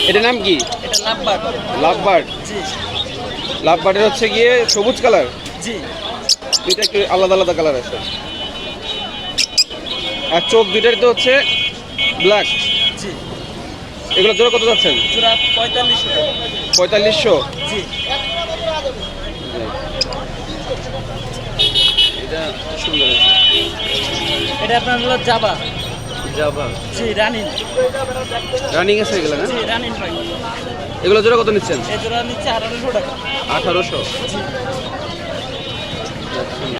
এটার নাম কি? এটা লাভবার্ড। লাভবার্ড। জি লাভবার্ডের হচ্ছে গিয়ে সবুজ কালার, জি। দুইটা একটু আলাদা আলাদা কালার আছে, আর চোখ দুইটার তো হচ্ছে ব্ল্যাক। জি। এগুলো জোড়া কত যাচ্ছেন? জোড়া 4500 টাকা। 4500। জি। এটা সুন্দর আছে। এটা আপনার হলো জাবা। জাভা জি রানিং। রানিং আছে এগুলো না? জি রানিং ভাই। এগুলো জোড়া কত নিচ্ছেন? এই জোড়া নিচ্ছে 1800 টাকা। 1800। জি।